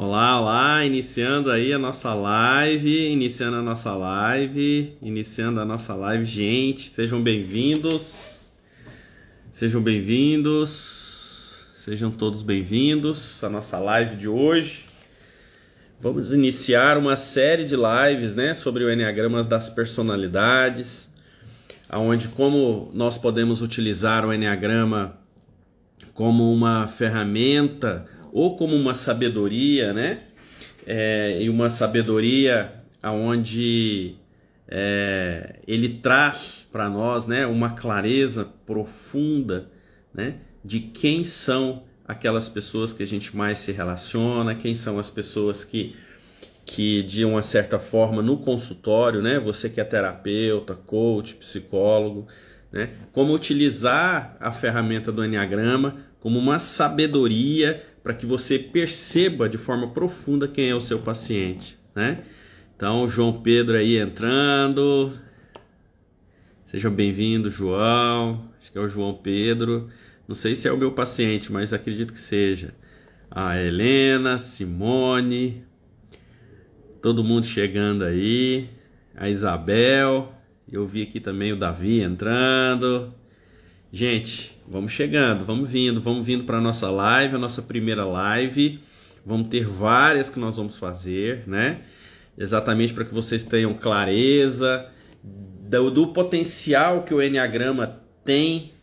Olá, olá, iniciando a nossa live, gente, sejam todos bem-vindos à nossa live de hoje. Vamos iniciar uma série de lives, sobre o Enneagrama das Personalidades, onde como nós podemos utilizar o Enneagrama como uma ferramenta ou como uma sabedoria, e uma sabedoria onde ele traz para nós, uma clareza profunda, de quem são aquelas pessoas que a gente mais se relaciona, quem são as pessoas que de uma certa forma no consultório, você que é terapeuta, coach, psicólogo, como utilizar a ferramenta do Enneagrama como uma sabedoria para que você perceba de forma profunda quem é o seu paciente, Então, o João Pedro aí entrando. Seja bem-vindo, João. Acho que é o João Pedro. Não sei se é o meu paciente, mas acredito que seja. A Helena, Simone, todo mundo chegando aí. A Isabel. Eu vi aqui também o Davi entrando. Gente, vamos chegando, vamos vindo para a nossa live, a nossa primeira live. Vamos ter várias que nós vamos fazer, exatamente para que vocês tenham clareza do potencial que o Enneagrama tem,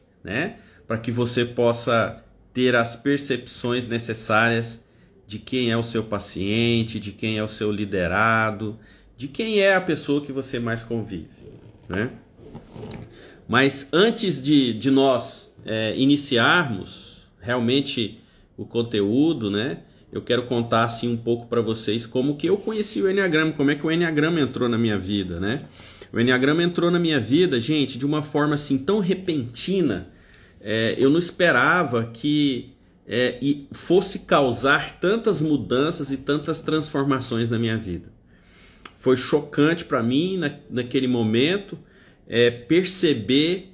para que você possa ter as percepções necessárias de quem é o seu paciente, de quem é o seu liderado, de quem é a pessoa que você mais convive, Mas antes de nós iniciarmos realmente o conteúdo, eu quero contar assim um pouco para vocês como que eu conheci o Enneagrama, como é que o Enneagrama entrou na minha vida, O Enneagrama entrou na minha vida, gente, de uma forma assim tão repentina. Eu não esperava que fosse causar tantas mudanças e tantas transformações na minha vida. Foi chocante para mim naquele momento perceber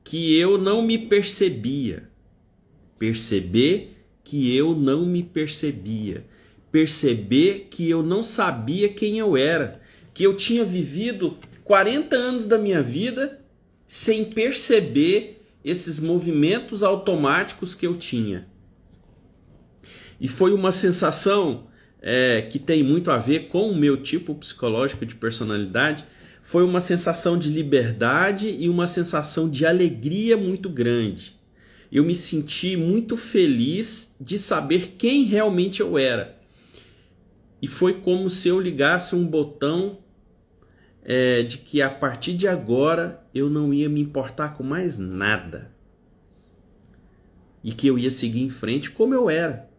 que eu não me percebia. Perceber que eu não me percebia. Perceber que eu não sabia quem eu era. Que eu tinha vivido 40 anos da minha vida sem perceber esses movimentos automáticos que eu tinha. E foi uma sensação que tem muito a ver com o meu tipo psicológico de personalidade. Foi uma sensação de liberdade e uma sensação de alegria muito grande. Eu me senti muito feliz de saber quem realmente eu era. E foi como se eu ligasse um botão de que a partir de agora eu não ia me importar com mais nada. E que eu ia seguir em frente como eu era.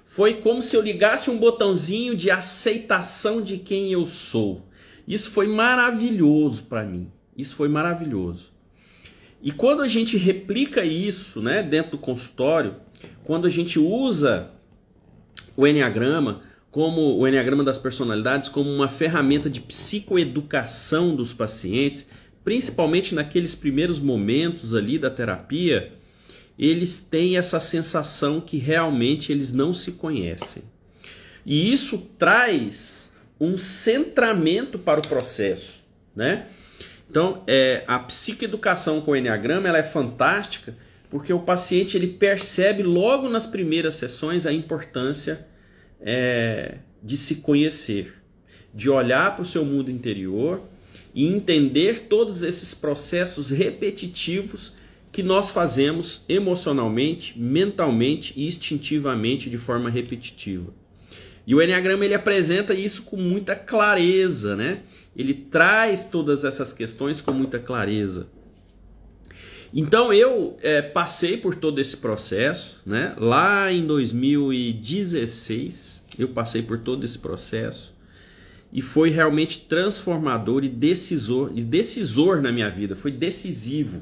Foi como se eu ligasse um botãozinho de aceitação de quem eu sou. Isso foi maravilhoso para mim. Isso foi maravilhoso. E quando a gente replica isso, dentro do consultório, quando a gente usa o Enneagrama, como o Enneagrama das Personalidades, como uma ferramenta de psicoeducação dos pacientes, principalmente naqueles primeiros momentos ali da terapia, eles têm essa sensação que realmente eles não se conhecem. E isso traz um centramento para o processo, Então, a psicoeducação com o Enneagrama ela é fantástica porque o paciente ele percebe logo nas primeiras sessões a importância de se conhecer, de olhar para o seu mundo interior e entender todos esses processos repetitivos que nós fazemos emocionalmente, mentalmente e instintivamente de forma repetitiva. E o Enneagrama ele apresenta isso com muita clareza, Ele traz todas essas questões com muita clareza. Então eu passei por todo esse processo, Lá em 2016 eu passei por todo esse processo e foi realmente transformador e decisor na minha vida, foi decisivo,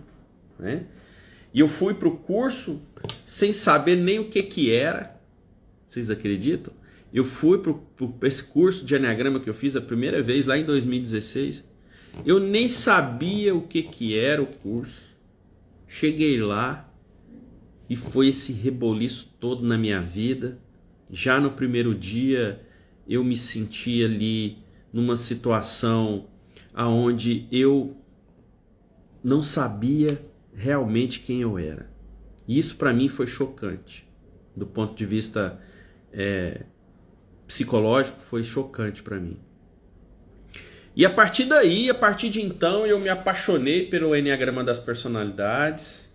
E eu fui para o curso sem saber nem o que era, vocês acreditam? Eu fui para esse curso de Enneagrama que eu fiz a primeira vez lá em 2016. Eu nem sabia o que era o curso. Cheguei lá e foi esse reboliço todo na minha vida. Já no primeiro dia eu me senti ali numa situação aonde eu não sabia realmente quem eu era. E isso para mim foi chocante. Do ponto de vista psicológico, foi chocante para mim. E a partir daí, a partir de então, eu me apaixonei pelo Enneagrama das Personalidades,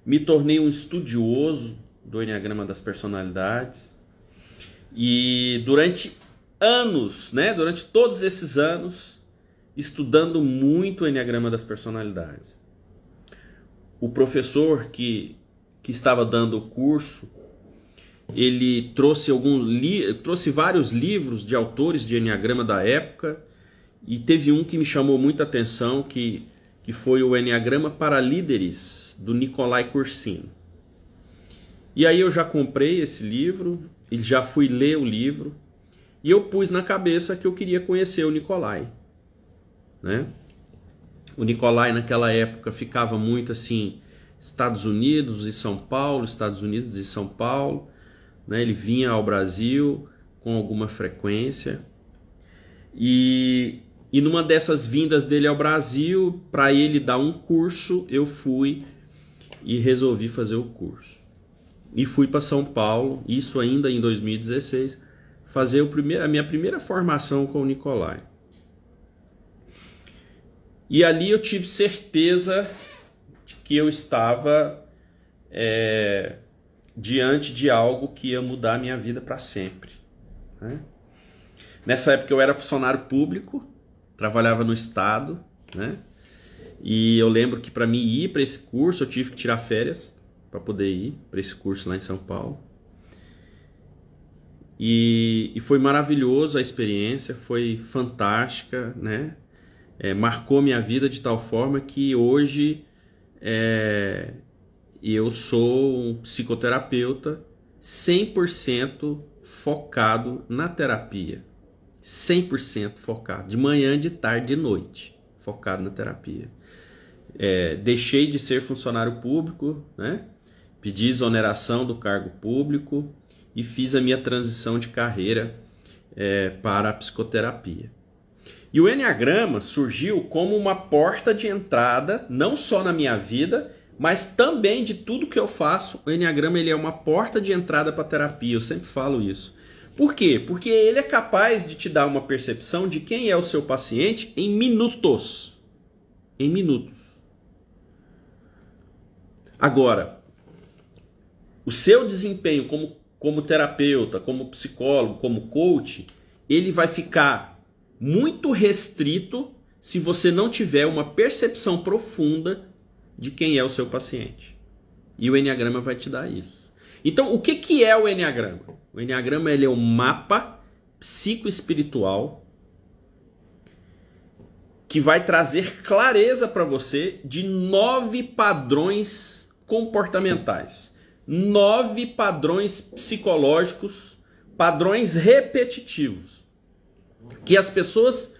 me tornei um estudioso do Enneagrama das Personalidades, e durante anos, durante todos esses anos, estudando muito o Enneagrama das Personalidades. O professor que estava dando o curso, ele trouxe vários livros de autores de Enneagrama da época, e teve um que me chamou muita atenção, que foi o Enneagrama para Líderes, do Nicolai Corsino. E aí eu já comprei esse livro, e já fui ler o livro, e eu pus na cabeça que eu queria conhecer o Nicolai. O Nicolai naquela época ficava muito assim, Estados Unidos e São Paulo, Estados Unidos e São Paulo, ele vinha ao Brasil com alguma frequência, e numa dessas vindas dele ao Brasil, para ele dar um curso, eu fui e resolvi fazer o curso. E fui para São Paulo, isso ainda em 2016, fazer a minha primeira formação com o Nicolai. E ali eu tive certeza de que eu estava diante de algo que ia mudar a minha vida para sempre. Nessa época eu era funcionário público, trabalhava no Estado, e eu lembro que para mim ir para esse curso eu tive que tirar férias para poder ir para esse curso lá em São Paulo. E foi maravilhoso a experiência, foi fantástica, marcou minha vida de tal forma que hoje eu sou um psicoterapeuta 100% focado na terapia. 100% focado, de manhã, de tarde, de noite, focado na terapia. Deixei de ser funcionário público, pedi exoneração do cargo público e fiz a minha transição de carreira para a psicoterapia. E o Enneagrama surgiu como uma porta de entrada, não só na minha vida, mas também de tudo que eu faço. O Enneagrama ele é uma porta de entrada para a terapia, eu sempre falo isso. Por quê? Porque ele é capaz de te dar uma percepção de quem é o seu paciente em minutos. Em minutos. Agora, o seu desempenho como terapeuta, como psicólogo, como coach, ele vai ficar muito restrito se você não tiver uma percepção profunda de quem é o seu paciente. E o Enneagrama vai te dar isso. Então, o que é o Enneagrama? O Enneagrama ele é um mapa psicoespiritual que vai trazer clareza para você de 9 padrões comportamentais, 9 padrões psicológicos, padrões repetitivos, que as pessoas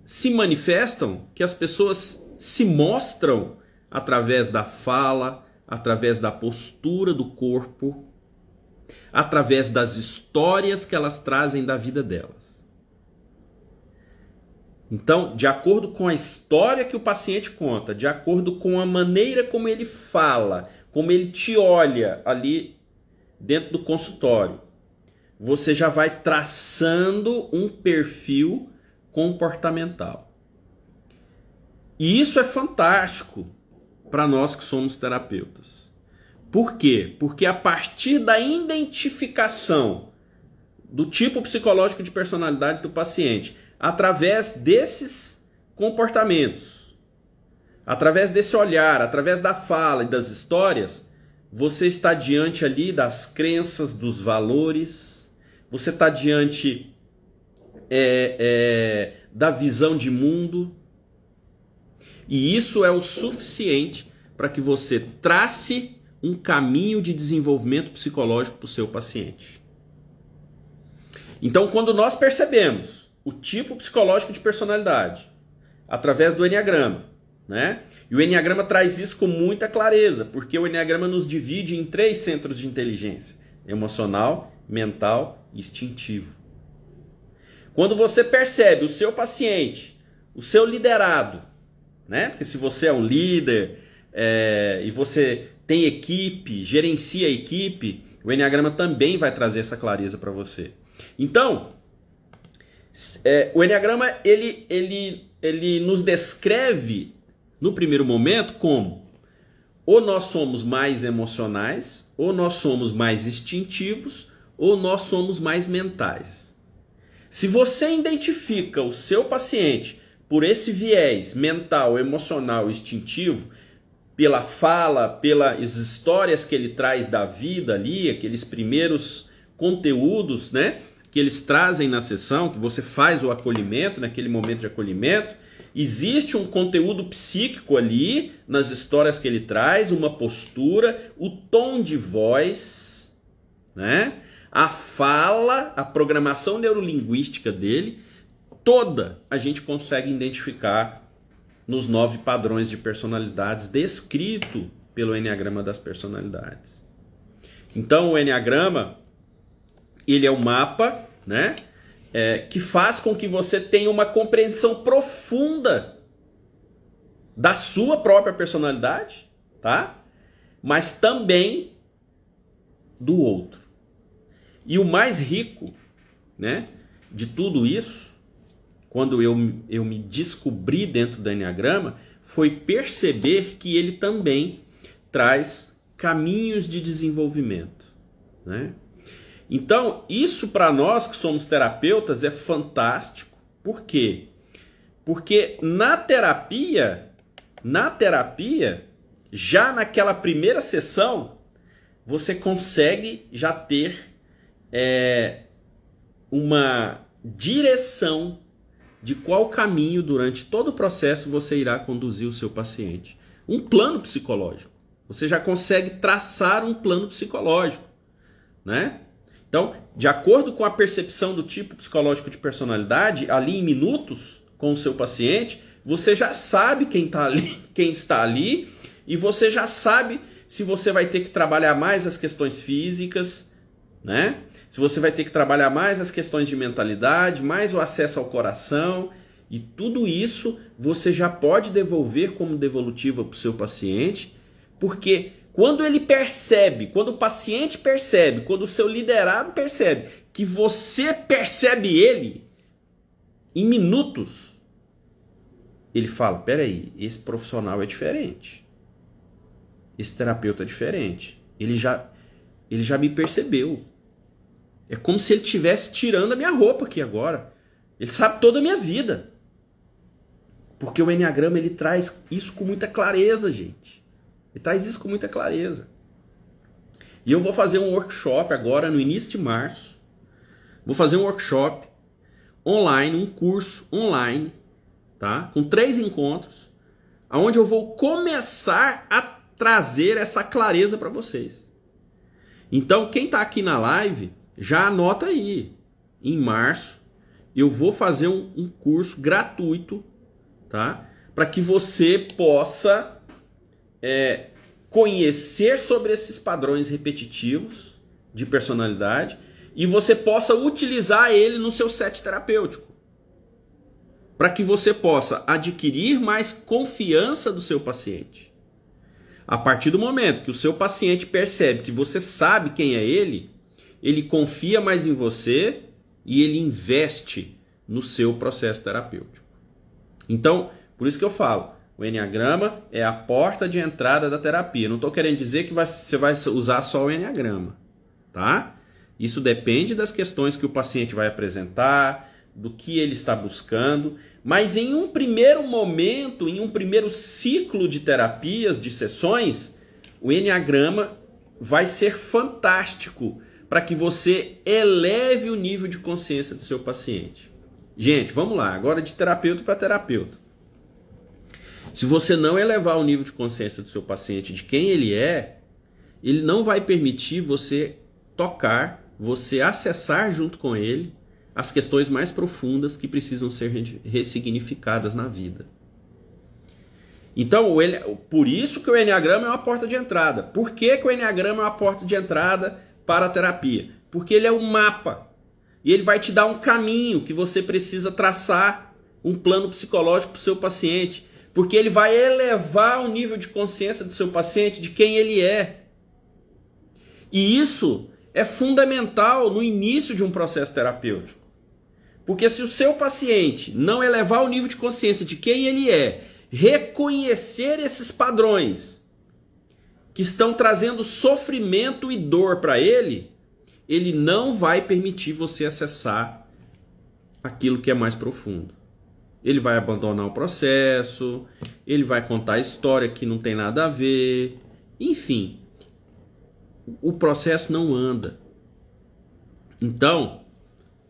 se manifestam, que as pessoas se mostram através da fala, através da postura do corpo, através das histórias que elas trazem da vida delas. Então, de acordo com a história que o paciente conta, de acordo com a maneira como ele fala, como ele te olha ali dentro do consultório, você já vai traçando um perfil comportamental. E isso é fantástico para nós que somos terapeutas. Por quê? Porque a partir da identificação do tipo psicológico de personalidade do paciente, através desses comportamentos, através desse olhar, através da fala e das histórias, você está diante ali das crenças, dos valores, você está diante da visão de mundo, e isso é o suficiente para que você trace um caminho de desenvolvimento psicológico para o seu paciente. Então, quando nós percebemos o tipo psicológico de personalidade através do Enneagrama, e o Enneagrama traz isso com muita clareza, porque o Enneagrama nos divide em 3 centros de inteligência: emocional, mental instintivo. Quando você percebe o seu paciente, o seu liderado, né? Porque se você é um líder e você tem equipe, gerencia a equipe, o Enneagrama também vai trazer essa clareza para você. Então, o Enneagrama ele nos descreve no primeiro momento como ou nós somos mais emocionais, ou nós somos mais instintivos, ou nós somos mais mentais. Se você identifica o seu paciente por esse viés mental, emocional, instintivo, pela fala, pelas histórias que ele traz da vida ali, aqueles primeiros conteúdos, né, que eles trazem na sessão, que você faz o acolhimento, naquele momento de acolhimento, existe um conteúdo psíquico ali nas histórias que ele traz, uma postura, o tom de voz, né? A fala, a programação neurolinguística dele, toda a gente consegue identificar nos 9 padrões de personalidades descrito pelo Enneagrama das personalidades. Então o Enneagrama, ele é um mapa, né? Que faz com que você tenha uma compreensão profunda da sua própria personalidade, tá? Mas também do outro. E o mais rico, né, de tudo isso, quando eu me descobri dentro do Enneagrama, foi perceber que ele também traz caminhos de desenvolvimento, né? Então, isso para nós que somos terapeutas é fantástico. Por quê? Porque na terapia, já naquela primeira sessão, você consegue já ter uma direção de qual caminho durante todo o processo você irá conduzir o seu paciente. Um plano psicológico. Você já consegue traçar um plano psicológico, né? Então, de acordo com a percepção do tipo psicológico de personalidade, ali em minutos com o seu paciente, você já sabe quem está ali, e você já sabe se você vai ter que trabalhar mais as questões físicas, né? Se você vai ter que trabalhar mais as questões de mentalidade, mais o acesso ao coração, e tudo isso você já pode devolver como devolutiva para o seu paciente, porque quando ele percebe, quando o paciente percebe, quando o seu liderado percebe que você percebe ele, em minutos, ele fala, peraí, esse profissional é diferente. Esse terapeuta é diferente. Ele já me percebeu. É como se ele estivesse tirando a minha roupa aqui agora. Ele sabe toda a minha vida. Porque o Enneagrama, ele traz isso com muita clareza, gente. Ele traz isso com muita clareza. E eu vou fazer um workshop agora no início de março. Vou fazer um workshop online, um curso online, tá? Com 3 encontros, onde eu vou começar a trazer essa clareza para vocês. Então, quem está aqui na live, já anota aí. Em março, eu vou fazer um curso gratuito, tá? Para que você possa conhecer sobre esses padrões repetitivos de personalidade e você possa utilizar ele no seu set terapêutico. Para que você possa adquirir mais confiança do seu paciente. A partir do momento que o seu paciente percebe que você sabe quem é ele confia mais em você e ele investe no seu processo terapêutico. Então, por isso que eu falo, o Enneagrama é a porta de entrada da terapia. Não estou querendo dizer que você vai usar só o Enneagrama, tá? Isso depende das questões que o paciente vai apresentar, do que ele está buscando, mas em um primeiro momento, em um primeiro ciclo de terapias, de sessões, o Enneagrama vai ser fantástico para que você eleve o nível de consciência do seu paciente. Gente, vamos lá, agora de terapeuta para terapeuta. Se você não elevar o nível de consciência do seu paciente, de quem ele não vai permitir você tocar, você acessar junto com ele as questões mais profundas que precisam ser ressignificadas na vida. Então, por isso que o Enneagrama é uma porta de entrada. Por que o Enneagrama é uma porta de entrada para a terapia? Porque ele é um mapa. E ele vai te dar um caminho que você precisa traçar, um plano psicológico para o seu paciente, porque ele vai elevar o nível de consciência do seu paciente, de quem ele é. E isso é fundamental no início de um processo terapêutico. Porque se o seu paciente não elevar o nível de consciência de quem ele é, reconhecer esses padrões que estão trazendo sofrimento e dor para ele, ele não vai permitir você acessar aquilo que é mais profundo. Ele vai abandonar o processo, ele vai contar história que não tem nada a ver, enfim, o processo não anda. Então,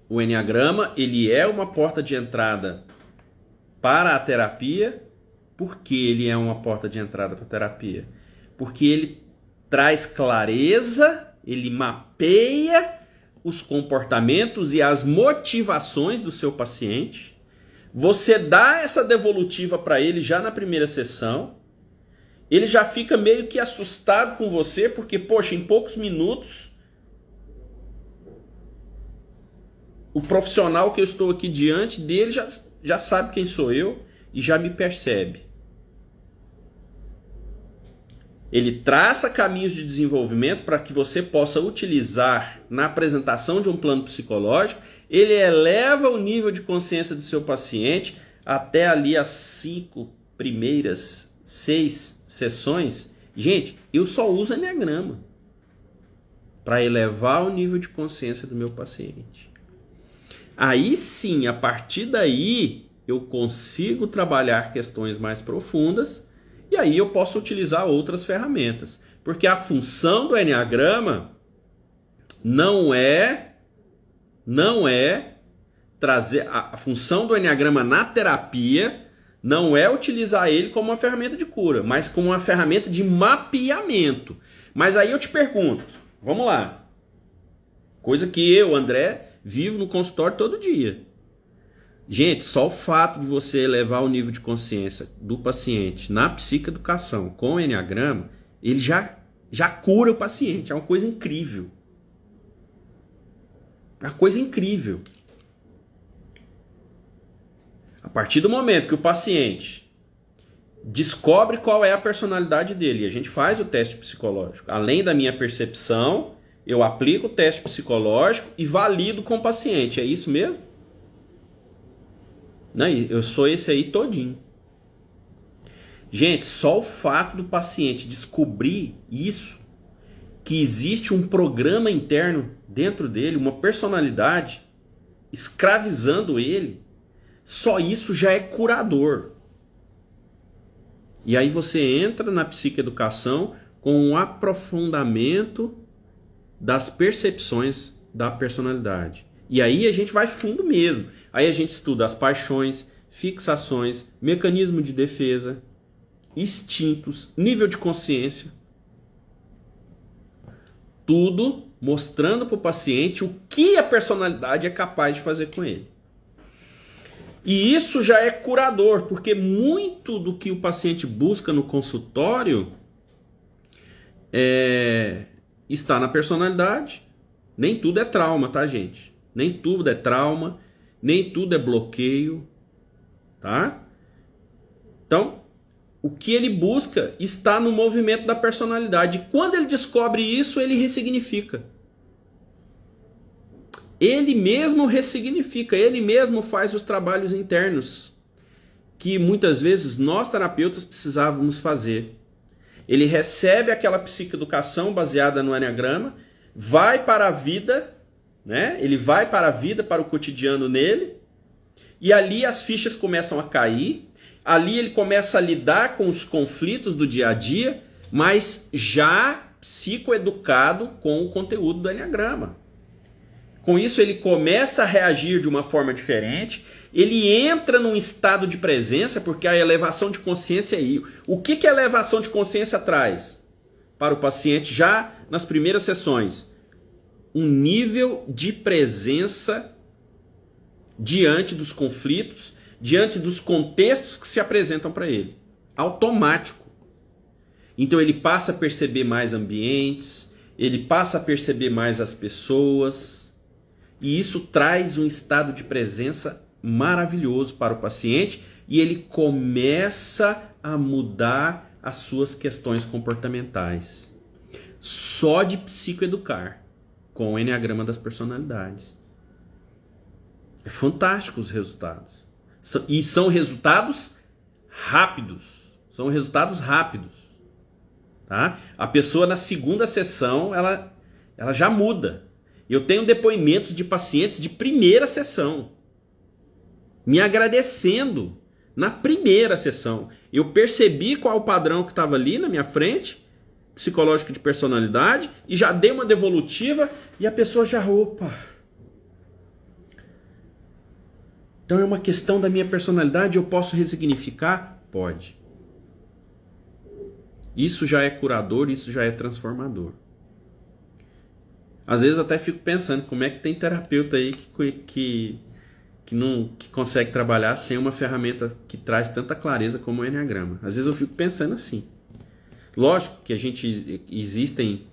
o Enneagrama, ele é uma porta de entrada para a terapia. Por que ele é uma porta de entrada para a terapia? Porque ele traz clareza, ele mapeia os comportamentos e as motivações do seu paciente. Você dá essa devolutiva para ele já na primeira sessão. Ele já fica meio que assustado com você, porque, poxa, em poucos minutos, o profissional que eu estou aqui diante dele já sabe quem sou eu e já me percebe. Ele traça caminhos de desenvolvimento para que você possa utilizar na apresentação de um plano psicológico. Ele eleva o nível de consciência do seu paciente até ali as 5 primeiras 6 sessões. Gente, eu só uso Enneagrama para elevar o nível de consciência do meu paciente. Aí sim, a partir daí, eu consigo trabalhar questões mais profundas e aí eu posso utilizar outras ferramentas. Porque a função do Enneagrama não é trazer... A função do Enneagrama na terapia não é utilizar ele como uma ferramenta de cura, mas como uma ferramenta de mapeamento. Mas aí eu te pergunto, vamos lá. Coisa que eu, André, vivo no consultório todo dia. Gente, só o fato de você elevar o nível de consciência do paciente na psicoeducação com o Enneagrama, ele já cura o paciente. É uma coisa incrível. É uma coisa incrível. A partir do momento que o paciente descobre qual é a personalidade dele, e a gente faz o teste psicológico, além da minha percepção, eu aplico o teste psicológico e valido com o paciente. É isso mesmo? Não, eu sou esse aí todinho. Gente, só o fato do paciente descobrir isso, que existe um programa interno dentro dele, uma personalidade escravizando ele, só isso já é curador. E aí você entra na psicoeducação com um aprofundamento das percepções da personalidade. E aí a gente vai fundo mesmo. Aí a gente estuda as paixões, fixações, mecanismo de defesa, instintos, nível de consciência. Tudo mostrando para o paciente o que a personalidade é capaz de fazer com ele. E isso já é curador, porque muito do que o paciente busca no consultório está na personalidade. Nem tudo é trauma, tá, gente? Nem tudo é trauma, nem tudo é bloqueio, tá? Então, o que ele busca está no movimento da personalidade. E quando ele descobre isso, ele ressignifica. Ele mesmo ressignifica, ele mesmo faz os trabalhos internos que muitas vezes nós terapeutas precisávamos fazer. Ele recebe aquela psicoeducação baseada no Enneagrama, vai para a vida, né? Ele vai para a vida, para o cotidiano nele, e ali as fichas começam a cair, ali ele começa a lidar com os conflitos do dia a dia, mas já psicoeducado com o conteúdo do Enneagrama. Com isso ele começa a reagir de uma forma diferente, ele entra num estado de presença, porque a elevação de consciência é aí. O que a elevação de consciência traz para o paciente já nas primeiras sessões? Um nível de presença diante dos conflitos, diante dos contextos que se apresentam para ele. Automático. Então ele passa a perceber mais ambientes, ele passa a perceber mais as pessoas. E isso traz um estado de presença maravilhoso para o paciente e ele começa a mudar as suas questões comportamentais. Só de psicoeducar com o Enneagrama das Personalidades. É fantástico os resultados. E são resultados rápidos. São resultados rápidos. Tá? A pessoa na segunda sessão, ela já muda. Eu tenho depoimentos de pacientes de primeira sessão, me agradecendo na primeira sessão. Eu percebi qual o padrão que estava ali na minha frente, psicológico de personalidade, e já dei uma devolutiva e a pessoa já, opa. Então é uma questão da minha personalidade, eu posso ressignificar? Pode. Isso já é curador, isso já é transformador. Às vezes eu até fico pensando como é que tem terapeuta aí que consegue trabalhar sem uma ferramenta que traz tanta clareza como o Enneagrama. Às vezes eu fico pensando assim. Lógico que existem,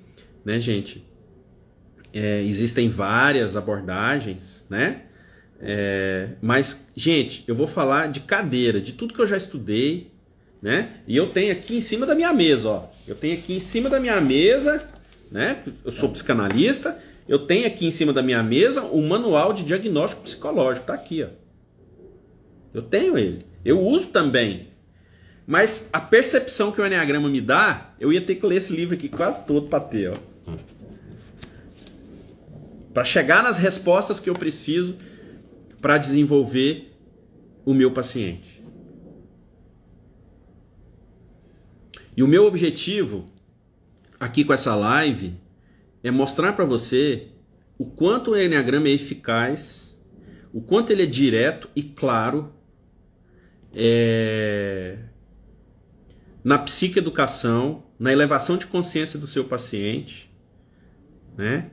né, gente? Existem várias abordagens, né? Mas, gente, eu vou falar de cadeira, de tudo que eu já estudei, né? E eu tenho aqui em cima da minha mesa, ó. Eu tenho aqui em cima da minha mesa, né? Eu sou psicanalista. Eu tenho aqui em cima da minha mesa o manual de diagnóstico psicológico. Tá aqui, ó. Eu tenho ele. Eu uso também. Mas a percepção que o Enneagrama me dá, eu ia ter que ler esse livro aqui quase todo para ter, ó. Para chegar nas respostas que eu preciso para desenvolver o meu paciente. E o meu objetivo aqui com essa live é mostrar para você o quanto o Enneagrama é eficaz, o quanto ele é direto e claro na psicoeducação, na elevação de consciência do seu paciente, né?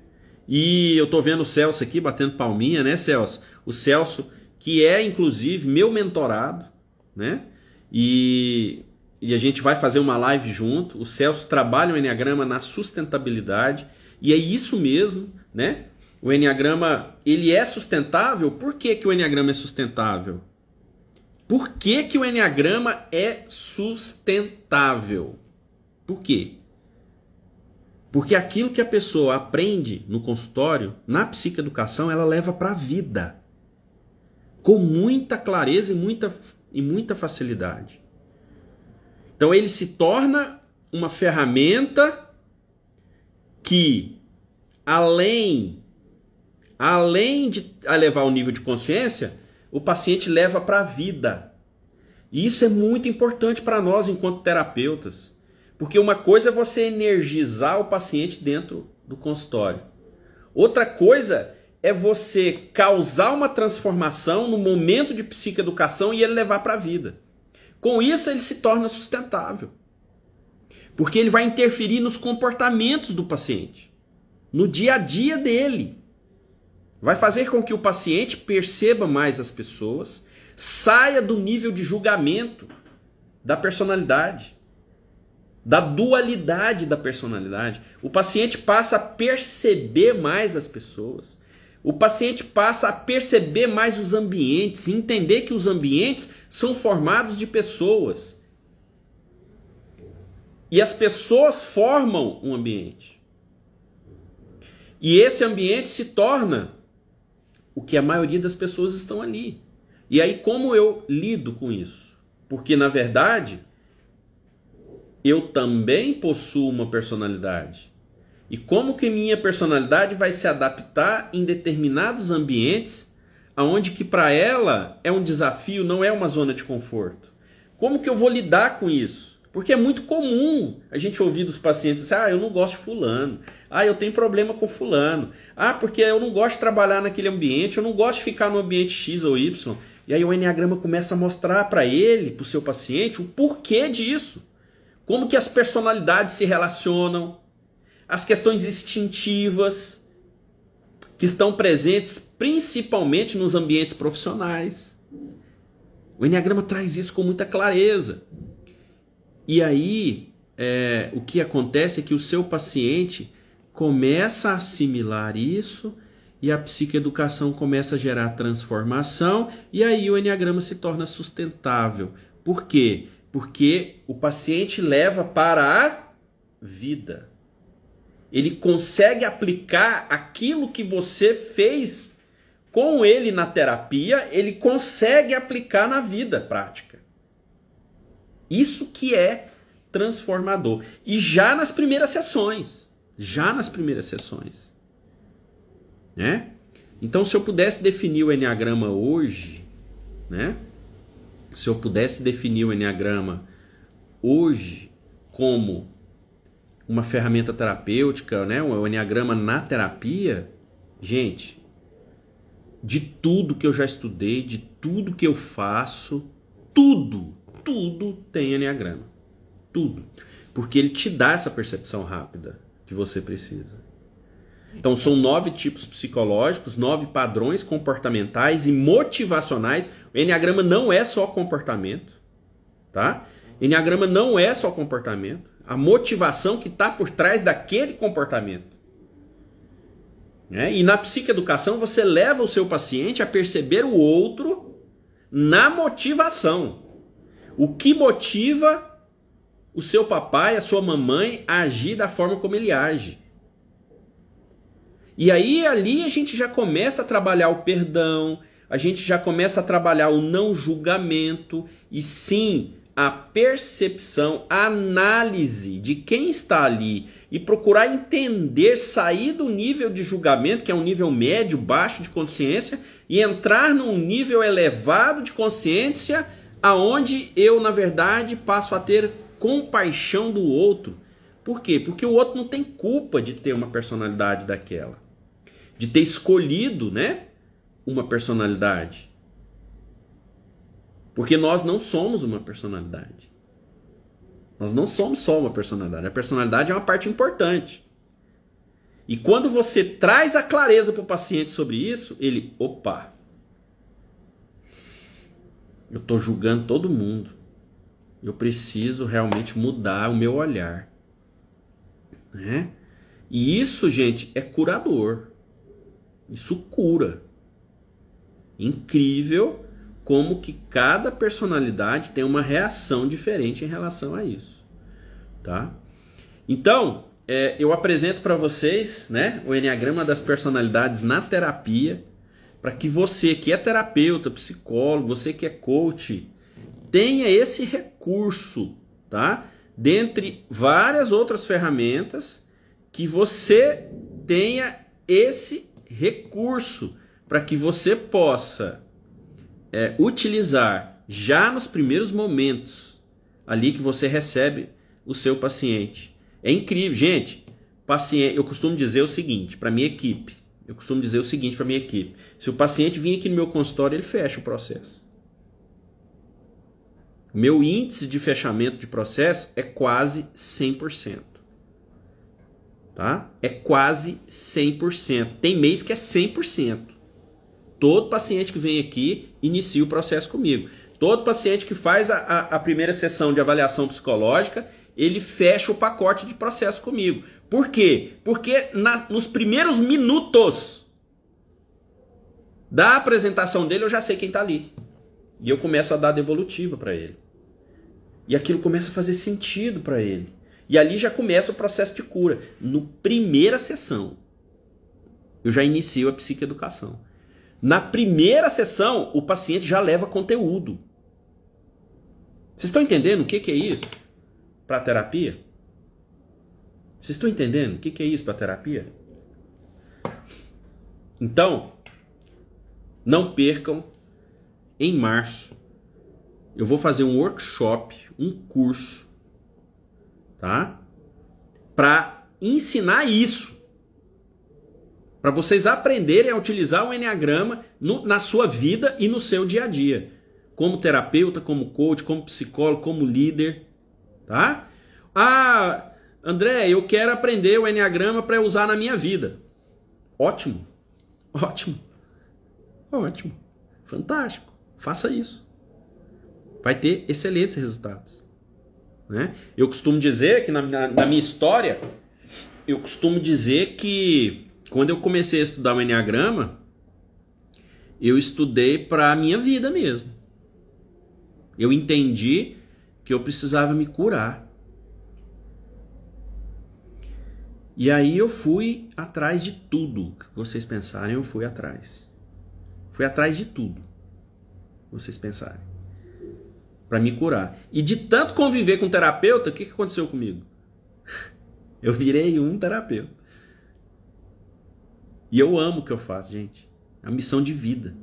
E eu tô vendo o Celso aqui batendo palminha, né, Celso? O Celso, que é inclusive meu mentorado, né? E a gente vai fazer uma live junto. O Celso trabalha o Enneagrama na sustentabilidade. E é isso mesmo, né? O Enneagrama, ele é sustentável. Por que que o Enneagrama é sustentável? Por que que o Enneagrama é sustentável? Por quê? Porque aquilo que a pessoa aprende no consultório, na psicoeducação, ela leva para a vida. Com muita clareza e muita facilidade. Então ele se torna uma ferramenta que, além de elevar o nível de consciência, o paciente leva para a vida. E isso é muito importante para nós enquanto terapeutas. Porque uma coisa é você energizar o paciente dentro do consultório. Outra coisa é você causar uma transformação no momento de psicoeducação e ele levar para a vida. Com isso ele se torna sustentável. Porque ele vai interferir nos comportamentos do paciente, no dia a dia dele. Vai fazer com que o paciente perceba mais as pessoas, saia do nível de julgamento da personalidade, da dualidade da personalidade. O paciente passa a perceber mais as pessoas. O paciente passa a perceber mais os ambientes, entender que os ambientes são formados de pessoas. E as pessoas formam um ambiente. E esse ambiente se torna o que a maioria das pessoas estão ali. E aí como eu lido com isso? Porque na verdade eu também possuo uma personalidade. E como que minha personalidade vai se adaptar em determinados ambientes, onde que para ela é um desafio, não é uma zona de conforto? Como que eu vou lidar com isso? Porque é muito comum a gente ouvir dos pacientes assim, eu não gosto de fulano, eu tenho problema com fulano, porque eu não gosto de trabalhar naquele ambiente, eu não gosto de ficar no ambiente X ou Y. E aí o Enneagrama começa a mostrar para ele, para o seu paciente, o porquê disso. Como que as personalidades se relacionam, as questões instintivas que estão presentes principalmente nos ambientes profissionais. O Enneagrama traz isso com muita clareza. E aí, o que acontece é que o seu paciente começa a assimilar isso e a psicoeducação começa a gerar transformação e aí o Enneagrama se torna sustentável. Por quê? Porque o paciente leva para a vida. Ele consegue aplicar aquilo que você fez com ele na terapia, ele consegue aplicar na vida prática. Isso que é transformador. E já nas primeiras sessões. Né? Então, se eu pudesse definir o Enneagrama hoje, né? Se eu pudesse definir o Enneagrama hoje como uma ferramenta terapêutica, né? O Enneagrama na terapia, gente, de tudo que eu já estudei, de tudo que eu faço, tudo tem Enneagrama. Tudo. Porque ele te dá essa percepção rápida que você precisa. Então são 9 tipos psicológicos, 9 padrões comportamentais e motivacionais. O Enneagrama não é só comportamento, tá? Enneagrama não é só comportamento. A motivação que está por trás daquele comportamento. Né? E na psicoeducação você leva o seu paciente a perceber o outro na motivação. O que motiva o seu papai, a sua mamãe a agir da forma como ele age. E aí ali a gente já começa a trabalhar o perdão, a gente já começa a trabalhar o não julgamento e sim a percepção, a análise de quem está ali e procurar entender, sair do nível de julgamento, que é um nível médio, baixo de consciência, e entrar num nível elevado de consciência, aonde eu, na verdade, passo a ter compaixão do outro. Por quê? Porque o outro não tem culpa de ter uma personalidade daquela, de ter escolhido, né, uma personalidade. Porque nós não somos uma personalidade. Nós não somos só uma personalidade. A personalidade é uma parte importante. E quando você traz a clareza para o paciente sobre isso, ele, opa, eu estou julgando todo mundo. Eu preciso realmente mudar o meu olhar. Né? E isso, gente, é curador. Isso cura. Incrível como que cada personalidade tem uma reação diferente em relação a isso, tá? Então, eu apresento para vocês, né, o Enneagrama das personalidades na terapia, para que você que é terapeuta, psicólogo, você que é coach, tenha esse recurso, tá? Dentre várias outras ferramentas, que você tenha esse recurso para que você possa utilizar já nos primeiros momentos ali que você recebe o seu paciente. É incrível, gente. Paciente, eu costumo dizer o seguinte para minha equipe. Se o paciente vir aqui no meu consultório, ele fecha o processo. O meu índice de fechamento de processo é quase 100%. Tá? É quase 100%. Tem mês que é 100%. Todo paciente que vem aqui inicia o processo comigo. Todo paciente que faz a primeira sessão de avaliação psicológica, ele fecha o pacote de processo comigo. Por quê? Porque nos primeiros minutos da apresentação dele, eu já sei quem está ali. E eu começo a dar devolutiva para ele. E aquilo começa a fazer sentido para ele. E ali já começa o processo de cura. No primeira sessão, eu já inicio a psicoeducação. Na primeira sessão, o paciente já leva conteúdo. Vocês estão entendendo o que é isso para a terapia? Vocês estão entendendo o que é isso para a terapia? Então, não percam, em março, eu vou fazer um workshop, um curso, tá? Para ensinar isso. Para vocês aprenderem a utilizar o Enneagrama na sua vida e no seu dia a dia. Como terapeuta, como coach, como psicólogo, como líder. Tá? Ah, André, eu quero aprender o Enneagrama para eu usar na minha vida. Ótimo. Ótimo. Ótimo. Fantástico. Faça isso. Vai ter excelentes resultados. Né? Eu costumo dizer que na minha história, eu costumo dizer que quando eu comecei a estudar o Enneagrama, eu estudei para a minha vida mesmo. Eu entendi que eu precisava me curar. E aí eu fui atrás de tudo que vocês pensarem, eu fui atrás. Fui atrás de tudo que vocês pensarem. Para me curar. E de tanto conviver com terapeuta, o que aconteceu comigo? Eu virei um terapeuta. E eu amo o que eu faço, gente. É uma missão de vida.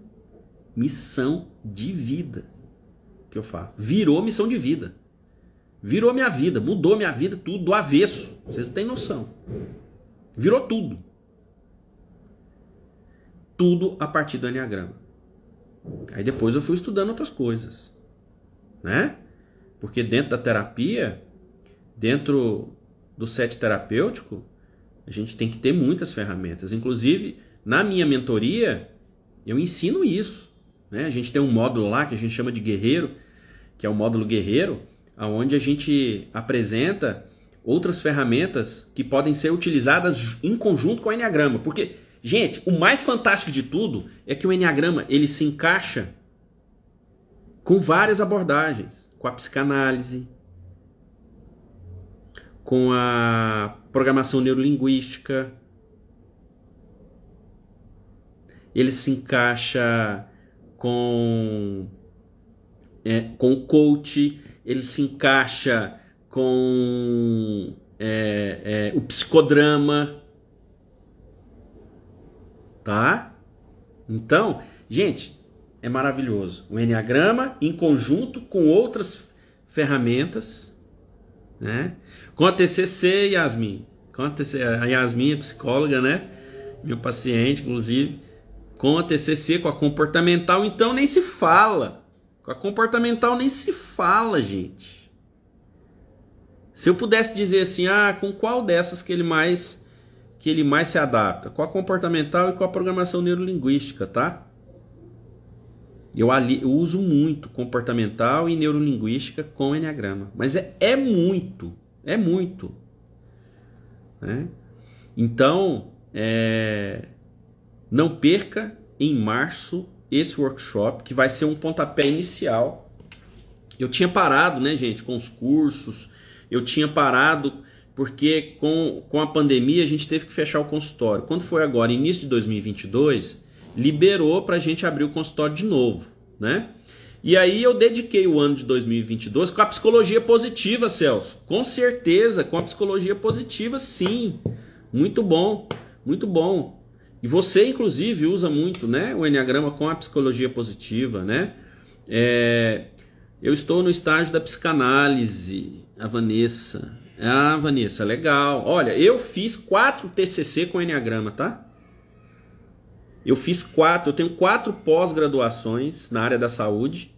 Missão de vida que eu faço. Virou missão de vida. Virou minha vida. Mudou minha vida tudo do avesso. Vocês não têm noção. Virou tudo. Tudo a partir do Enneagrama. Aí depois eu fui estudando outras coisas. Né? Porque dentro da terapia, dentro do set terapêutico, a gente tem que ter muitas ferramentas. Inclusive, na minha mentoria, eu ensino isso. Né? A gente tem um módulo lá que a gente chama de guerreiro, que é o módulo guerreiro, onde a gente apresenta outras ferramentas que podem ser utilizadas em conjunto com o Enneagrama. Porque, gente, o mais fantástico de tudo é que o Enneagrama ele se encaixa com várias abordagens. Com a psicanálise, com a programação neurolinguística. Ele se encaixa com o coach, ele se encaixa com o psicodrama, tá? Então, gente, é maravilhoso. O Enneagrama em conjunto com outras ferramentas, né? Com a TCC, Yasmin. A Yasmin é psicóloga, né? Meu paciente, inclusive. Com a TCC, com a comportamental, então nem se fala. Com a comportamental nem se fala, gente. Se eu pudesse dizer assim, com qual dessas que ele mais se adapta? Com a comportamental e com a programação neurolinguística, tá? Eu uso muito comportamental e neurolinguística com o Enneagrama. Mas é muito. Né? Então, não perca em março esse workshop, que vai ser um pontapé inicial. Eu tinha parado, né, gente, com os cursos. Eu tinha parado porque com a pandemia a gente teve que fechar o consultório. Quando foi agora, início de 2022, liberou para a gente abrir o consultório de novo, né? E aí eu dediquei o ano de 2022 com a psicologia positiva, Celso. Com certeza, com a psicologia positiva, sim. Muito bom, muito bom. E você, inclusive, usa muito, né, o Enneagrama com a psicologia positiva, né? Eu estou no estágio da psicanálise, a Vanessa. Vanessa, legal. Olha, eu fiz 4 TCC com Enneagrama, tá? Eu tenho 4 pós-graduações na área da saúde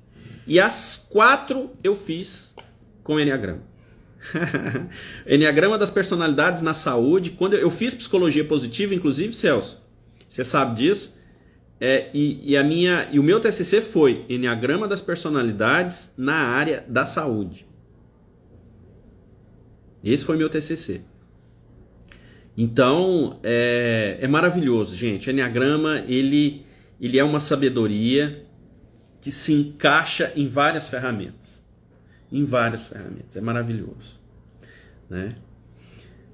e as 4 eu fiz com Enneagrama. Enneagrama das personalidades na saúde. Quando eu fiz psicologia positiva, inclusive, Celso, você sabe disso? E o meu TCC foi Enneagrama das personalidades na área da saúde. Esse foi meu TCC. Então, é maravilhoso, gente. O Enneagrama, ele é uma sabedoria que se encaixa em várias ferramentas. É maravilhoso. Né?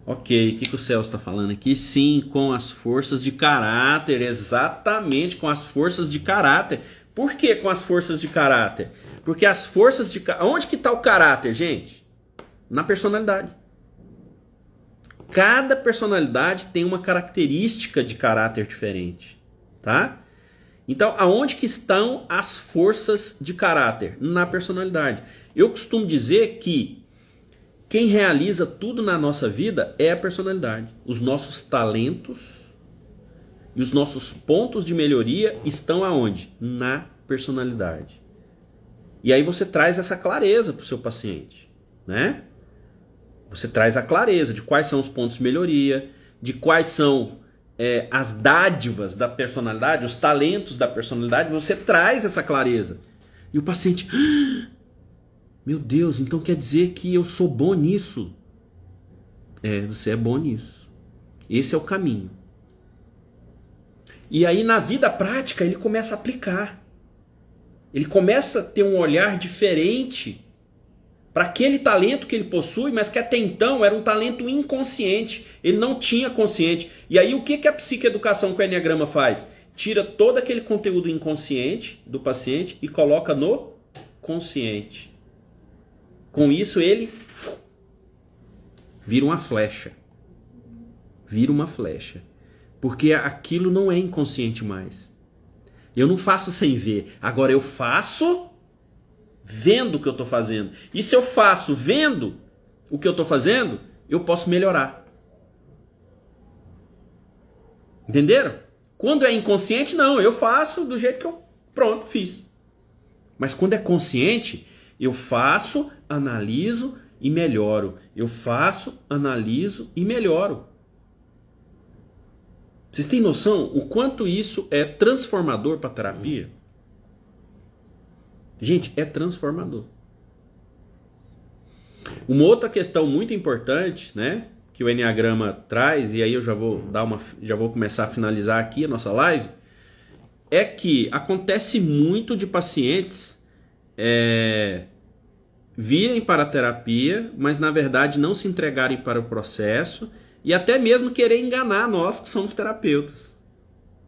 Ok, o que o Celso está falando aqui? Sim, com as forças de caráter. Exatamente, com as forças de caráter. Por que com as forças de caráter? Porque as forças de caráter... Onde que está o caráter, gente? Na personalidade. Cada personalidade tem uma característica de caráter diferente, tá? Então, aonde que estão as forças de caráter? Na personalidade. Eu costumo dizer que quem realiza tudo na nossa vida é a personalidade. Os nossos talentos e os nossos pontos de melhoria estão aonde? Na personalidade. E aí você traz essa clareza para o seu paciente, né? Você traz a clareza de quais são os pontos de melhoria, de quais são as dádivas da personalidade, os talentos da personalidade. Você traz essa clareza. E o paciente, meu Deus, então quer dizer que eu sou bom nisso? Você é bom nisso. Esse é o caminho. E aí na vida prática ele começa a aplicar. Ele começa a ter um olhar diferente para aquele talento que ele possui, mas que até então era um talento inconsciente. Ele não tinha consciente. E aí o que a psicoeducação com o Enneagrama faz? Tira todo aquele conteúdo inconsciente do paciente e coloca no consciente. Com isso ele vira uma flecha. Vira uma flecha. Porque aquilo não é inconsciente mais. Eu não faço sem ver. Agora eu faço vendo o que eu estou fazendo. E se eu faço vendo o que eu estou fazendo, eu posso melhorar. Entenderam? Quando é inconsciente, não. Eu faço do jeito que eu... Pronto, fiz. Mas quando é consciente, eu faço, analiso e melhoro. Eu faço, analiso e melhoro. Vocês têm noção o quanto isso é transformador para a terapia? Gente, é transformador. Uma outra questão muito importante, né, que o Enneagrama traz, e aí eu já vou começar a finalizar aqui a nossa live, é que acontece muito de pacientes virem para a terapia, mas na verdade não se entregarem para o processo e até mesmo querer enganar nós que somos terapeutas.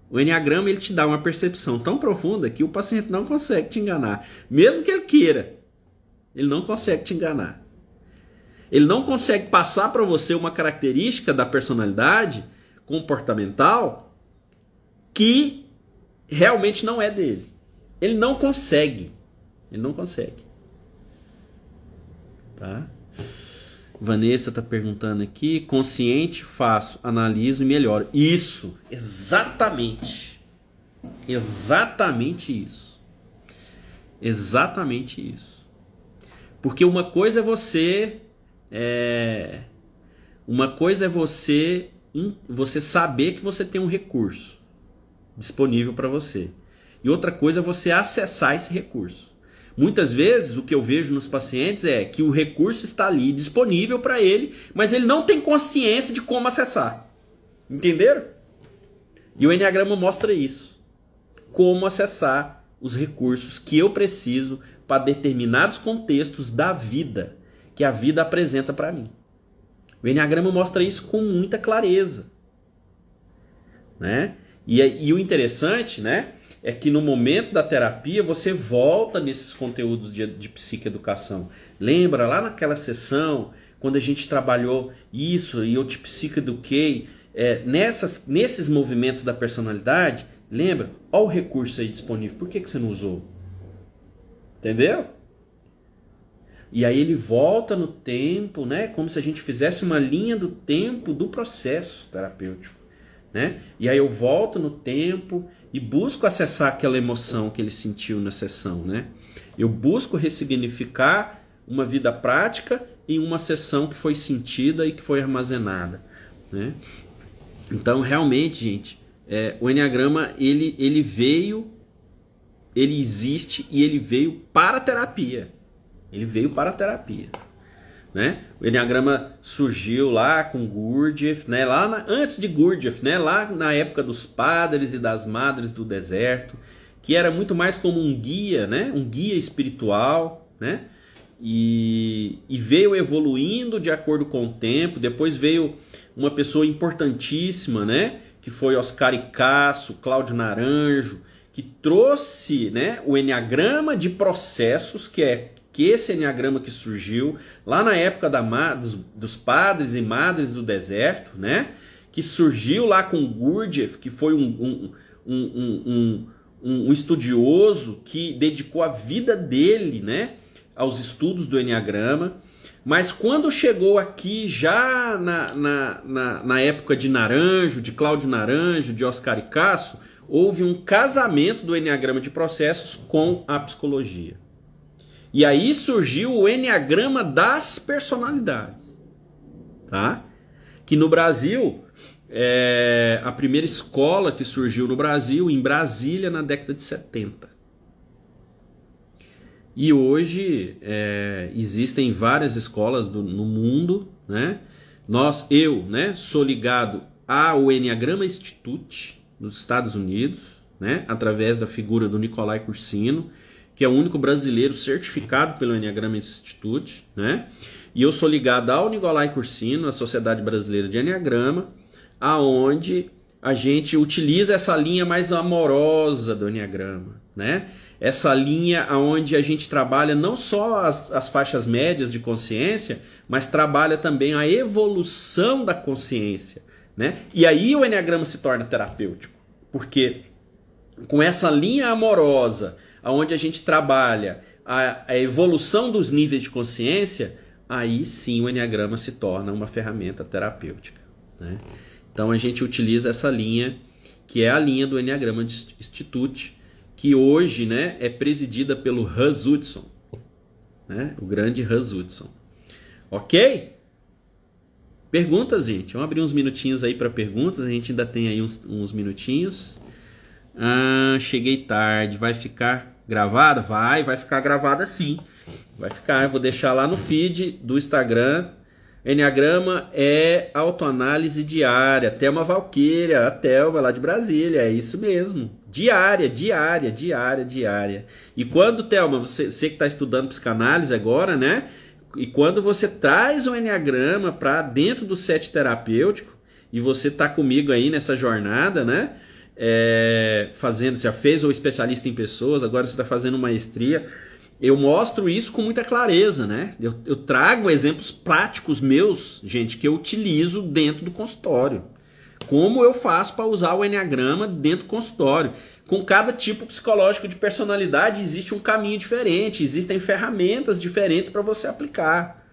O Enneagrama ele te dá uma percepção tão profunda que o paciente não consegue te enganar. Mesmo que ele queira, ele não consegue te enganar. Ele não consegue passar para você uma característica da personalidade comportamental que realmente não é dele. Ele não consegue. Ele não consegue. Tá? Vanessa está perguntando aqui, consciente, faço, analiso e melhoro. Isso, exatamente. Exatamente isso. Exatamente isso. Porque uma coisa é você você saber que você tem um recurso disponível para você. E outra coisa é você acessar esse recurso. Muitas vezes o que eu vejo nos pacientes é que o recurso está ali disponível para ele, mas ele não tem consciência de como acessar. Entenderam? E o Enneagrama mostra isso. Como acessar os recursos que eu preciso para determinados contextos da vida, que a vida apresenta para mim. O Enneagrama mostra isso com muita clareza. Né? E o interessante, né, é que no momento da terapia você volta nesses conteúdos de psicoeducação. Lembra lá naquela sessão, quando a gente trabalhou isso e eu te psicoeduquei, nesses movimentos da personalidade, lembra? Olha o recurso aí disponível, por que você não usou? Entendeu? E aí ele volta no tempo, né, como se a gente fizesse uma linha do tempo do processo terapêutico. Né? E aí eu volto no tempo e busco acessar aquela emoção que ele sentiu na sessão, né? Eu busco ressignificar uma vida prática em uma sessão que foi sentida e que foi armazenada, né? Então, realmente, gente, o Enneagrama, ele existe e ele veio para a terapia. Ele veio para a terapia. Né? O Enneagrama surgiu lá com Gurdjieff, né? Antes de Gurdjieff, né? Lá na época dos padres e das madres do deserto, que era muito mais como um guia, né? Um guia espiritual, né? E veio evoluindo de acordo com o tempo. Depois veio uma pessoa importantíssima, né? Que foi Oscar Icasso, Cláudio Naranjo, que trouxe, né, o Enneagrama de processos, que esse Enneagrama que surgiu lá na época dos padres e madres do deserto, né? Que surgiu lá com Gurdjieff, que foi um estudioso que dedicou a vida dele, né, aos estudos do Enneagrama. Mas quando chegou aqui, já na época de Naranjo, de Cláudio Naranjo, de Oscar Icasso, houve um casamento do Enneagrama de processos com a psicologia. E aí surgiu o Enneagrama das personalidades, tá? Que no Brasil, a primeira escola que surgiu no Brasil, em Brasília, na década de 70. E hoje existem várias escolas no mundo, né? Eu, né, sou ligado ao Enneagrama Institute, nos Estados Unidos, né? Através da figura do Nicolai Cursino, que é o único brasileiro certificado pelo Enneagram Institute, né? E eu sou ligado ao Nicolai Cursino, a Sociedade Brasileira de Enneagrama, aonde a gente utiliza essa linha mais amorosa do Enneagrama, né? Essa linha onde a gente trabalha não só as faixas médias de consciência, mas trabalha também a evolução da consciência, né? E aí o Enneagrama se torna terapêutico, porque com essa linha amorosa, onde a gente trabalha a evolução dos níveis de consciência, aí sim o Enneagrama se torna uma ferramenta terapêutica, né? Então a gente utiliza essa linha, que é a linha do Enneagrama Institute, que hoje, né, é presidida pelo Hans Utzon, né, o grande Hans Utzon. Ok? Perguntas, gente? Vamos abrir uns minutinhos aí para perguntas, a gente ainda tem aí uns minutinhos. Cheguei tarde, vai ficar gravada? Vai ficar gravada sim. Vai ficar, eu vou deixar lá no feed do Instagram. Enneagrama é autoanálise diária. Thelma Valqueira, a Thelma lá de Brasília, é isso mesmo. Diária. E quando, Thelma, você que está estudando psicanálise agora, né? E quando você traz o Enneagrama para dentro do set terapêutico, e você está comigo aí nessa jornada, né? Fazendo, você já fez o especialista em pessoas, agora você está fazendo maestria. Eu mostro isso com muita clareza, né? Eu trago exemplos práticos meus, gente, que eu utilizo dentro do consultório. Como eu faço para usar o Enneagrama dentro do consultório. Com cada tipo psicológico de personalidade existe um caminho diferente, existem ferramentas diferentes para você aplicar,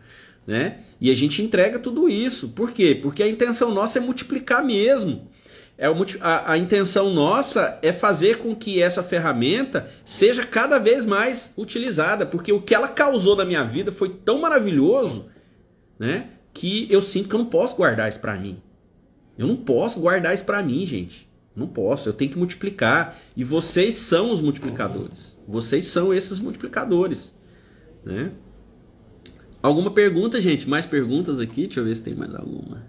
né? E a gente entrega tudo isso. Por quê? Porque a intenção nossa é multiplicar mesmo. A intenção nossa é fazer com que essa ferramenta seja cada vez mais utilizada, porque o que ela causou na minha vida foi tão maravilhoso, né, que eu sinto que eu não posso guardar isso para mim. Eu não posso guardar isso para mim, gente. Não posso, eu tenho que multiplicar. E vocês são os multiplicadores. Vocês são esses multiplicadores, né? Alguma pergunta, gente? Mais perguntas aqui? Deixa eu ver se tem mais alguma.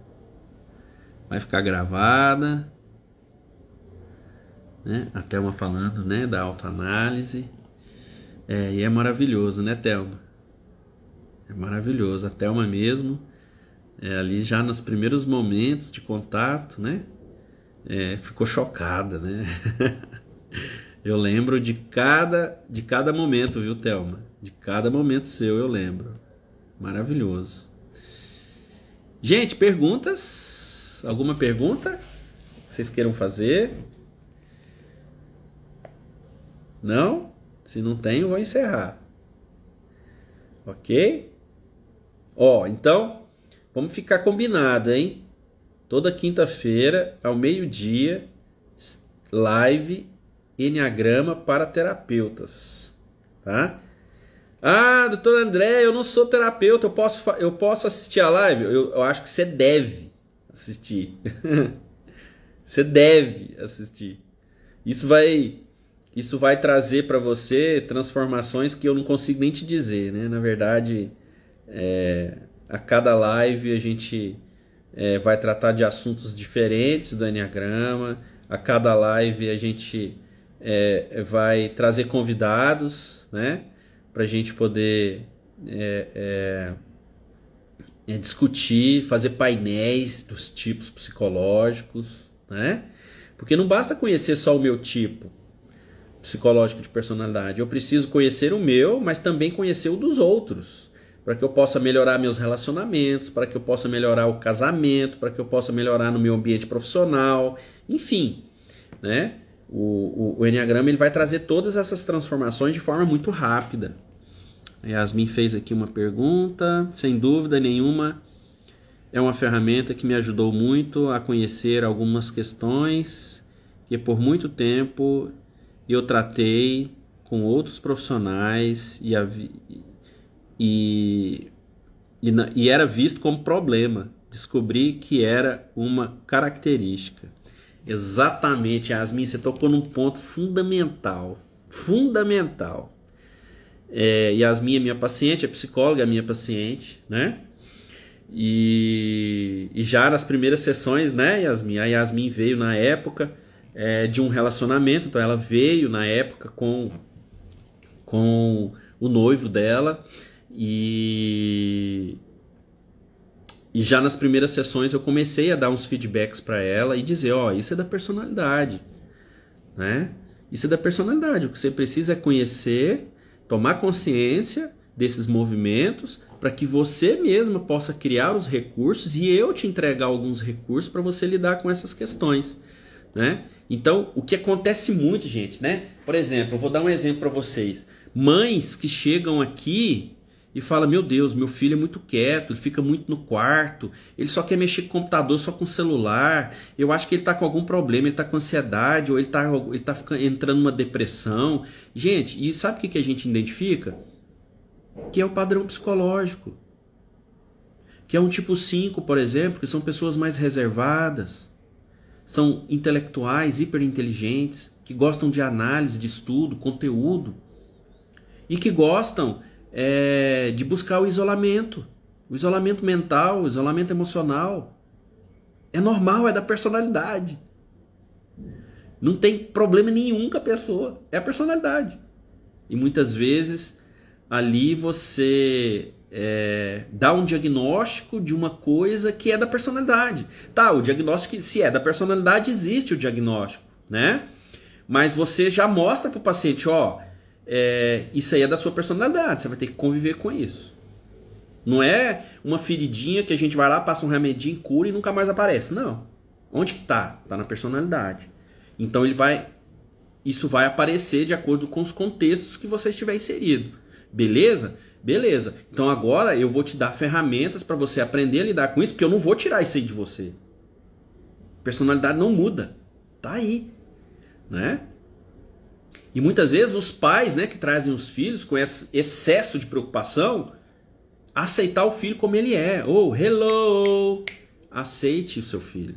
Vai ficar gravada. Né? A Thelma falando, né, da autoanálise. E é maravilhoso, né, Thelma? É maravilhoso. A Thelma mesmo, ali já nos primeiros momentos de contato, né, ficou chocada, né? Eu lembro de cada momento, viu, Thelma? De cada momento seu eu lembro. Maravilhoso. Gente, perguntas? Alguma pergunta que vocês queiram fazer? Não? Se não tem, eu vou encerrar. Ok? Então, vamos ficar combinado, hein? Toda quinta-feira, ao meio-dia, live Enneagrama para terapeutas. Tá? Doutor André, eu não sou terapeuta, eu posso assistir a live? Eu acho que você deve assistir. Você deve assistir. Isso vai trazer para você transformações que eu não consigo nem te dizer, né? Na verdade, a cada live a gente vai tratar de assuntos diferentes do Enneagrama. A cada live a gente vai trazer convidados, né? Para a gente poder discutir, fazer painéis dos tipos psicológicos, né? Porque não basta conhecer só o meu tipo psicológico de personalidade. Eu preciso conhecer o meu, mas também conhecer o dos outros, para que eu possa melhorar meus relacionamentos, para que eu possa melhorar o casamento, para que eu possa melhorar no meu ambiente profissional, enfim, né? O Enneagrama ele vai trazer todas essas transformações de forma muito rápida. A Yasmin fez aqui uma pergunta. Sem dúvida nenhuma, é uma ferramenta que me ajudou muito a conhecer algumas questões que por muito tempo eu tratei com outros profissionais e era visto como problema. Descobri que era uma característica. Exatamente, Yasmin, você tocou num ponto fundamental. Fundamental. Yasmin é minha paciente, é psicóloga, é minha paciente, né? E já nas primeiras sessões, né, Yasmin? A Yasmin veio na época, de um relacionamento. Então ela veio na época com o noivo dela e já nas primeiras sessões eu comecei a dar uns feedbacks para ela e dizer, ó, isso é da personalidade, né? Isso é da personalidade. O que você precisa é conhecer, tomar consciência desses movimentos para que você mesma possa criar os recursos e eu te entregar alguns recursos para você lidar com essas questões, né? Então, o que acontece muito, gente, né? Por exemplo, eu vou dar um exemplo para vocês. Mães que chegam aqui e falam, meu Deus, meu filho é muito quieto, ele fica muito no quarto, ele só quer mexer com o computador, só com o celular, eu acho que ele está com algum problema, ele está com ansiedade, ou ele tá entrando numa depressão. Gente, e sabe o que a gente identifica? Que é o padrão psicológico. Que é um tipo 5, por exemplo, que são pessoas mais reservadas, são intelectuais, hiperinteligentes, que gostam de análise, de estudo, conteúdo, e que gostam de buscar o isolamento mental, o isolamento emocional. É normal, é da personalidade. Não tem problema nenhum com a pessoa, é a personalidade. E muitas vezes ali você dá um diagnóstico de uma coisa que é da personalidade. Tá, o diagnóstico, se é da personalidade, existe o diagnóstico, né? Mas você já mostra para o paciente, ó, isso aí é da sua personalidade, você vai ter que conviver com isso. Não é uma feridinha que a gente vai lá, passa um remedinho, cura e nunca mais aparece. Não. Onde que tá? Tá na personalidade. Então isso vai aparecer de acordo com os contextos que você estiver inserido. Beleza? Beleza. Então agora eu vou te dar ferramentas para você aprender a lidar com isso, porque eu não vou tirar isso aí de você. Personalidade não muda. Tá aí, né? E muitas vezes os pais, né, que trazem os filhos com esse excesso de preocupação, aceitar o filho como ele é. Oh, hello! Aceite o seu filho,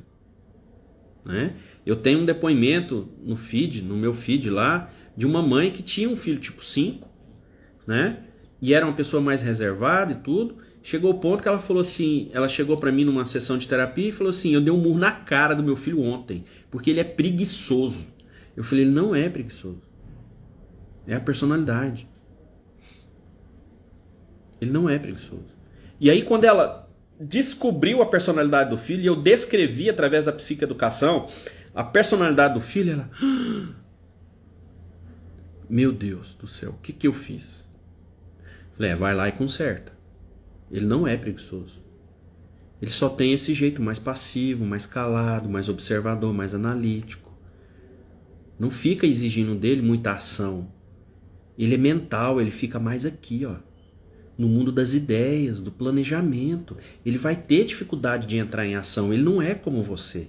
né? Eu tenho um depoimento no meu feed lá, de uma mãe que tinha um filho tipo 5, né? E era uma pessoa mais reservada e tudo. Chegou o ponto que ela falou assim, ela chegou para mim numa sessão de terapia e falou assim, eu dei um murro na cara do meu filho ontem, porque ele é preguiçoso. Eu falei, ele não é preguiçoso. É a personalidade. Ele não é preguiçoso. E aí quando ela descobriu a personalidade do filho, e eu descrevi através da psicoeducação a personalidade do filho, ela... Meu Deus do céu, o que eu fiz? Falei, vai lá e conserta. Ele não é preguiçoso. Ele só tem esse jeito mais passivo, mais calado, mais observador, mais analítico. Não fica exigindo dele muita ação. Ele é mental, ele fica mais aqui, ó, no mundo das ideias, do planejamento. Ele vai ter dificuldade de entrar em ação, ele não é como você.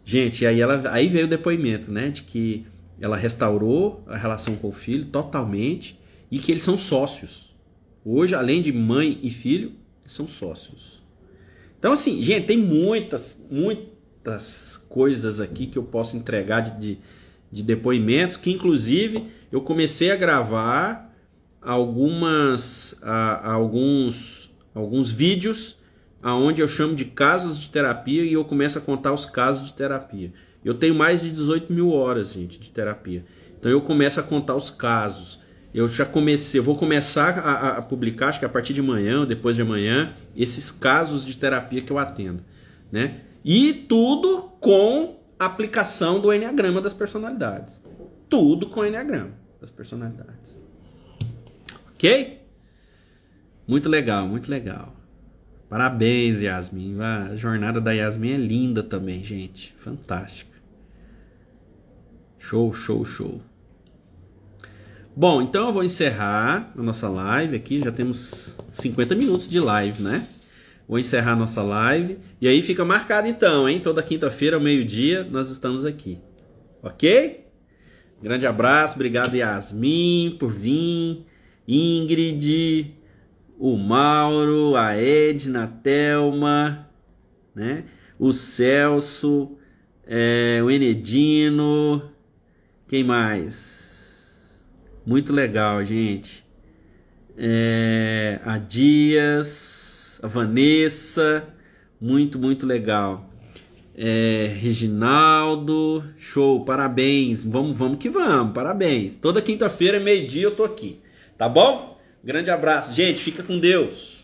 Gente, aí veio o depoimento, né, de que ela restaurou a relação com o filho totalmente e que eles são sócios. Hoje, além de mãe e filho, são sócios. Então, assim, gente, tem muitas coisas aqui que eu posso entregar de depoimentos, que inclusive eu comecei a gravar alguns vídeos onde eu chamo de casos de terapia e eu começo a contar os casos de terapia. Eu tenho mais de 18 mil horas, gente, de terapia. Então eu começo a contar os casos. Eu vou começar a publicar, acho que a partir de amanhã ou depois de amanhã, esses casos de terapia que eu atendo, né? E tudo com aplicação do Enneagrama das personalidades. Tudo com o Enneagrama das personalidades. Ok? Muito legal, muito legal. Parabéns, Yasmin. A jornada da Yasmin é linda também, gente. Fantástica. Show, show, show. Bom, então eu vou encerrar a nossa live aqui. Já temos 50 minutos de live, né? Vou encerrar a nossa live. E aí fica marcado então, hein? Toda quinta-feira, ao meio-dia, nós estamos aqui. Ok? Grande abraço. Obrigado, Yasmin, por vir. Ingrid, o Mauro, a Edna, a Thelma, né? O Celso, o Enedino. Quem mais? Muito legal, gente. A Dias, a Vanessa, muito legal. Reginaldo, show, parabéns, vamos que vamos, parabéns. Toda quinta-feira, meio-dia, eu tô aqui, tá bom? Grande abraço, gente, fica com Deus.